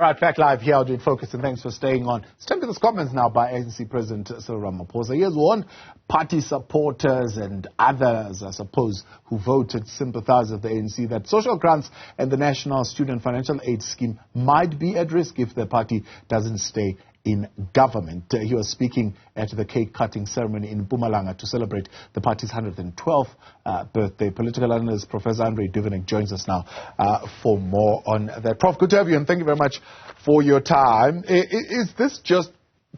Right, back live here, doing Focus, and thanks for staying on. It's time for this comments now by ANC President Cyril Ramaphosa. He has warned party supporters and others, I suppose, who voted sympathizers of the ANC that social grants and the National Student Financial Aid Scheme might be at risk if the party doesn't stay in government. He was speaking at the cake-cutting ceremony in Mpumalanga to celebrate the party's 112th birthday. Political analyst Professor Duvenhage joins us now for more on that. Prof, good to have you, and thank you very much for your time. Is this just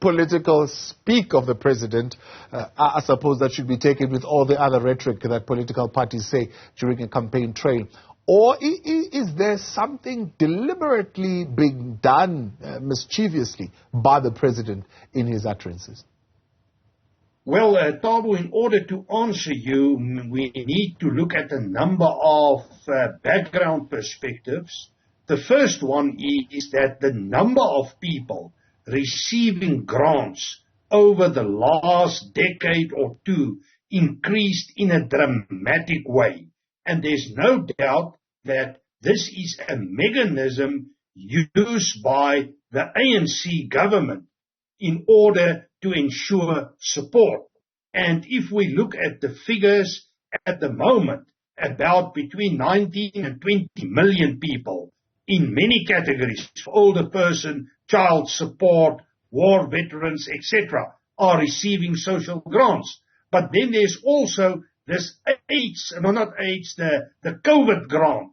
political speak of the president? I suppose that should be taken with all the other rhetoric that political parties say during a campaign trail. Or is there something deliberately being done mischievously by the president in his utterances? Well, Tabo, in order to answer you, we need to look at a number of background perspectives. The first one is that the number of people receiving grants over the last decade or two increased in a dramatic way. And there's no doubt that this is a mechanism used by the ANC government in order to ensure support. And if we look at the figures at the moment, about between 19 and 20 million people in many categories, older person, child support, war veterans, etc., are receiving social grants. But then there's also this the COVID grant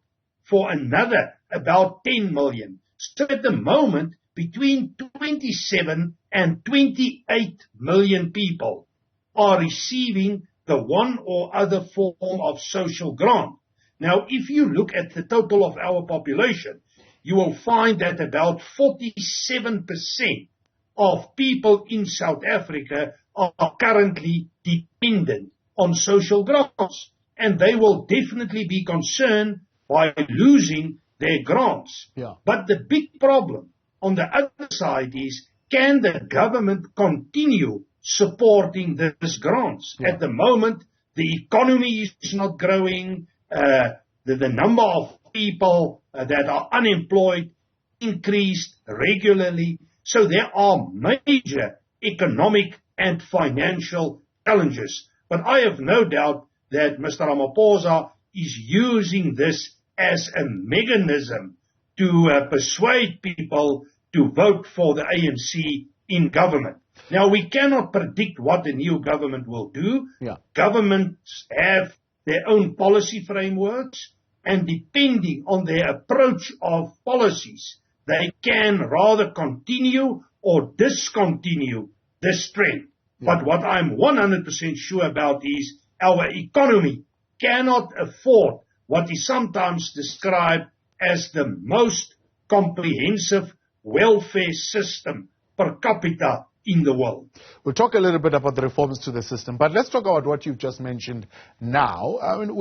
for another about 10 million. So at the moment, between 27 and 28 million people are receiving the one or other form of social grant. Now, if you look at the total of our population, you will find that about 47% of people in South Africa are currently dependent on social grants, and they will definitely be concerned by losing their grants. Yeah. But the big problem on the other side is, can the government continue supporting these grants? Yeah. At the moment, the economy is not growing, the number of people that are unemployed increased regularly, so there are major economic and financial challenges. But I have no doubt that Mr. Ramaphosa is using this as a mechanism to persuade people to vote for the ANC in government. Now, we cannot predict what the new government will do. Yeah. Governments have their own policy frameworks, and depending on their approach of policies, they can rather continue or discontinue this trend. Yeah. But what I'm 100% sure about is our economy cannot afford what is sometimes described as the most comprehensive welfare system per capita in the world. We'll talk a little bit about the reforms to the system, but let's talk about what you've just mentioned now. I mean,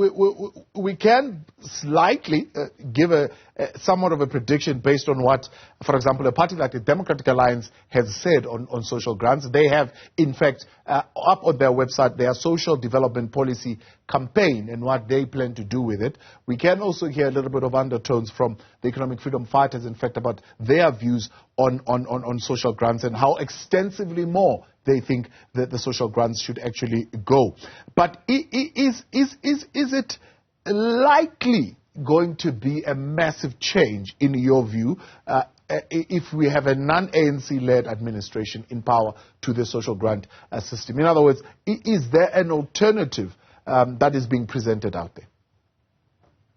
we can slightly give somewhat of a prediction based on what, for example, a party like the Democratic Alliance has said on social grants. They have, in fact, up on their website, their social development policy campaign and what they plan to do with it. We can also hear a little bit of undertones from the economic freedom fighters, in fact, about their views on social grants and how extensively more they think that the social grants should actually go. But is it likely going to be a massive change, in your view, if we have a non-ANC-led administration in power to the social grant system? In other words, is there an alternative that is being presented out there?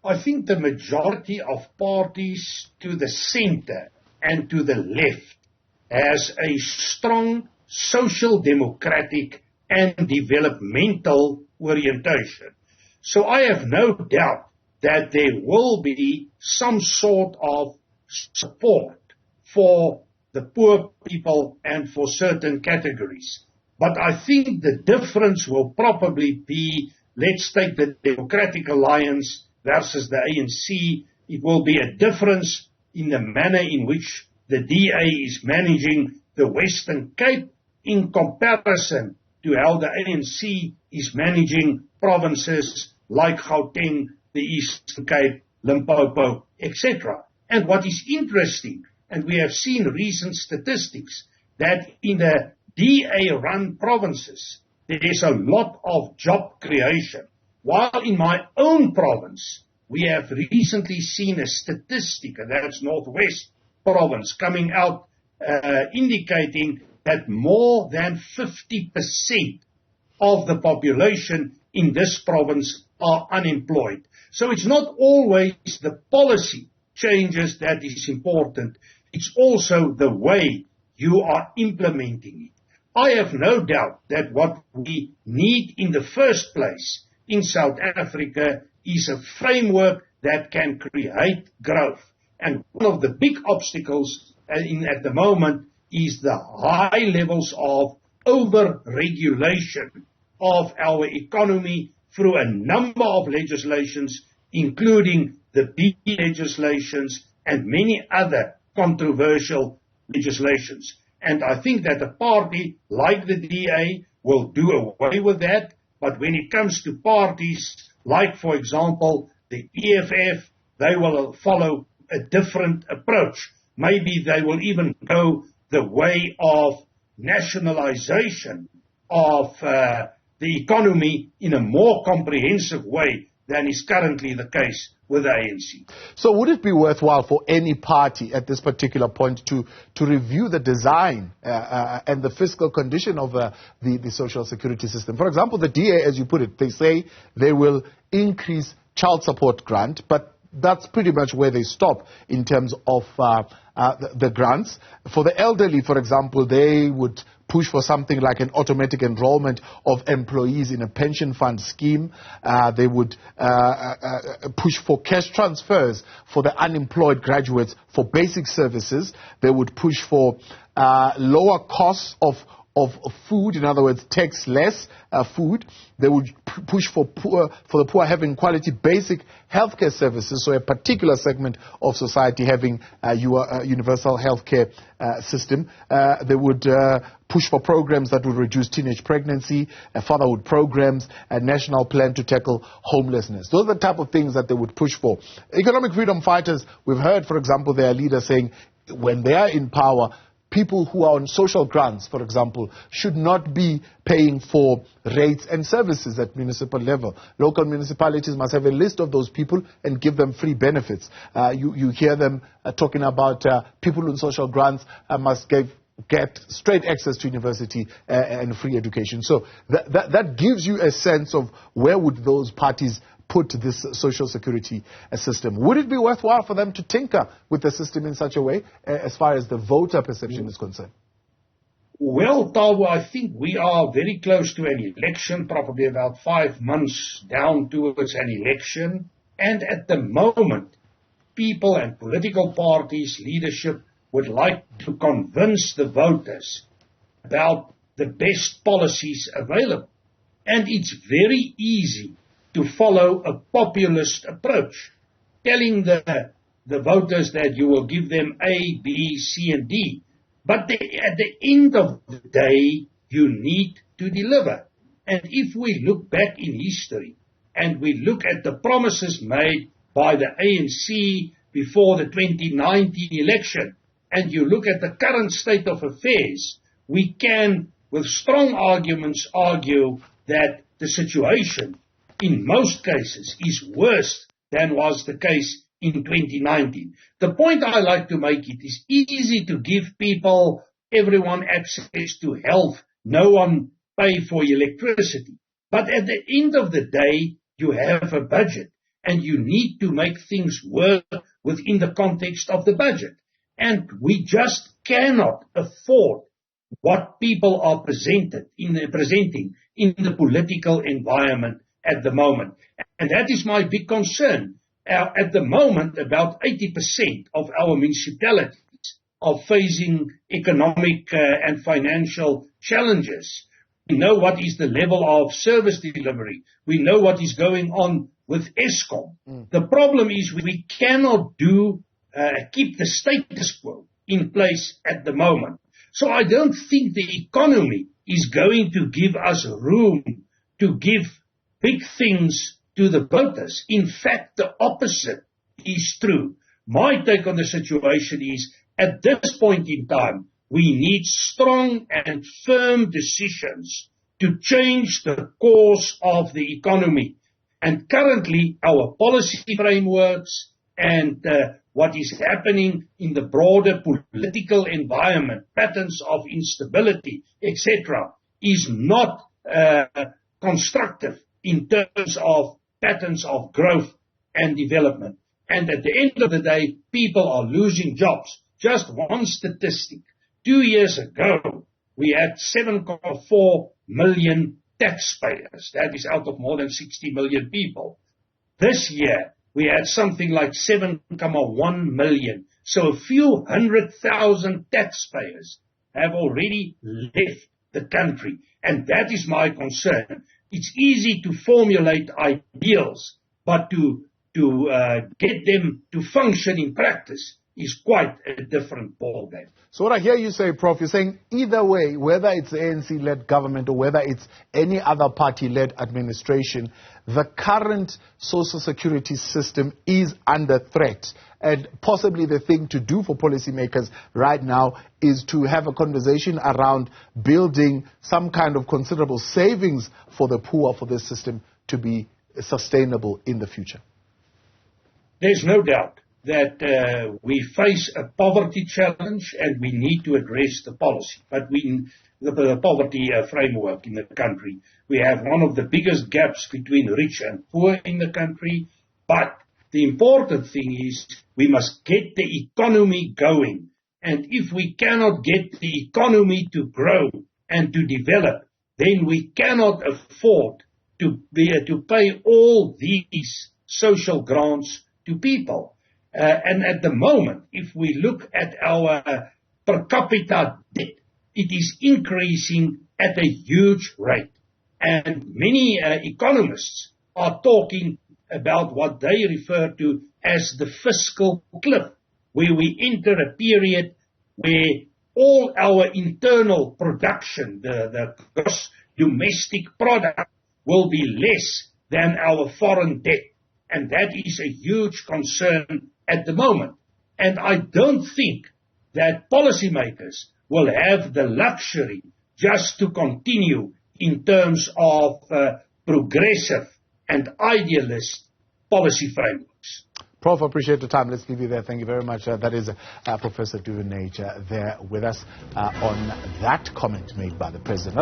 I think the majority of parties to the center and to the left has a strong social democratic and developmental orientation. So I have no doubt that there will be some sort of support for the poor people and for certain categories. But I think the difference will probably be, let's take the Democratic Alliance versus the ANC. It will be a difference in the manner in which the DA is managing the Western Cape in comparison to how the ANC is managing provinces like Gauteng, the Eastern Cape, Limpopo, etc. And what is interesting and we have seen recent statistics that in the DA-run provinces, there is a lot of job creation. While in my own province, we have recently seen a statistic, and that's Northwest Province, coming out indicating that more than 50% of the population in this province are unemployed. So it's not always the policy changes that is important. It's also the way you are implementing it. I have no doubt that what we need in the first place in South Africa is a framework that can create growth. And one of the big obstacles at the moment is the high levels of over-regulation of our economy through a number of legislations, including the B legislations and many other controversial legislations. And I think that a party like the DA will do away with that. But when it comes to parties like, for example, the EFF, they will follow a different approach. Maybe they will even go the way of nationalization of the economy in a more comprehensive way than is currently the case with the ANC. So would it be worthwhile for any party at this particular point to review the design and the fiscal condition of the social security system? For example, the DA, as you put it, they say they will increase child support grant, but that's pretty much where they stop in terms of the grants. For the elderly, for example, they would push for something like an automatic enrollment of employees in a pension fund scheme. They would push for cash transfers for the unemployed graduates for basic services. They would push for lower costs of food, in other words, tax less food. They would push for the poor having quality basic healthcare services, so a particular segment of society having universal healthcare system. They would push for programs that would reduce teenage pregnancy, fatherhood programs, a national plan to tackle homelessness. Those are the type of things that they would push for. Economic freedom fighters, we've heard, for example, their leader saying when they are in power, people who are on social grants, for example, should not be paying for rates and services at municipal level. Local municipalities must have a list of those people and give them free benefits. You hear them talking about people on social grants must get straight access to university and free education. So that gives you a sense of where would those parties put this social security system. Would it be worthwhile for them to tinker with the system in such a way as far as the voter perception is concerned? Well, Tabo, I think we are very close to an election, probably about 5 months down towards an election. And at the moment, people and political parties, leadership would like to convince the voters about the best policies available. And it's very easy to follow a populist approach, telling the voters that you will give them A, B, C, and D. But at the end of the day, you need to deliver. And if we look back in history and we look at the promises made by the ANC before the 2019 election, and you look at the current state of affairs, we can, with strong arguments, argue that the situation in most cases is worse than was the case in 2019. The point I like to make, it is easy to give people, everyone access to health, no one pay for electricity. But at the end of the day, you have a budget and you need to make things work within the context of the budget. And we just cannot afford what people are presenting in the political environment at the moment. And that is my big concern. At the moment, about 80% of our municipalities are facing economic and financial challenges. We know what is the level of service delivery. We know what is going on with Eskom. The problem is we cannot keep the status quo in place at the moment. So I don't think the economy is going to give us room to give big things to the voters. In fact, the opposite is true. My take on the situation is, At this point in time, we need strong and firm decisions to change the course of the economy. And currently, our policy frameworks and what is happening in the broader political environment, patterns of instability, etc., is not constructive in terms of patterns of growth and development. And at the end of the day, people are losing jobs. Just one statistic. 2 years ago, we had 7.4 million taxpayers. That is out of more than 60 million people. This year, we had something like 7.1 million. So a few 100,000 taxpayers have already left the country. And that is my concern. It's easy to formulate ideals, but to get them to function in practice is quite a different ballgame. So what I hear you say, Prof, you're saying either way, whether it's the ANC-led government or whether it's any other party-led administration, the current social security system is under threat. And possibly the thing to do for policymakers right now is to have a conversation around building some kind of considerable savings for the poor for this system to be sustainable in the future. There's no doubt that we face a poverty challenge and we need to address the policy, but the poverty framework in the country. We have one of the biggest gaps between rich and poor in the country, but the important thing is we must get the economy going. And if we cannot get the economy to grow and to develop, then we cannot afford to pay all these social grants to people. And at the moment, if we look at our per capita debt, it is increasing at a huge rate. And many economists are talking about what they refer to as the fiscal cliff, where we enter a period where all our internal production, the gross domestic product, will be less than our foreign debt. And that is a huge concern at the moment. And I don't think that policymakers will have the luxury just to continue in terms of progressive and idealist policy frameworks. Prof, appreciate the time. Let's leave you there. Thank you very much. That is Professor Duvenhage there with us on that comment made by the President.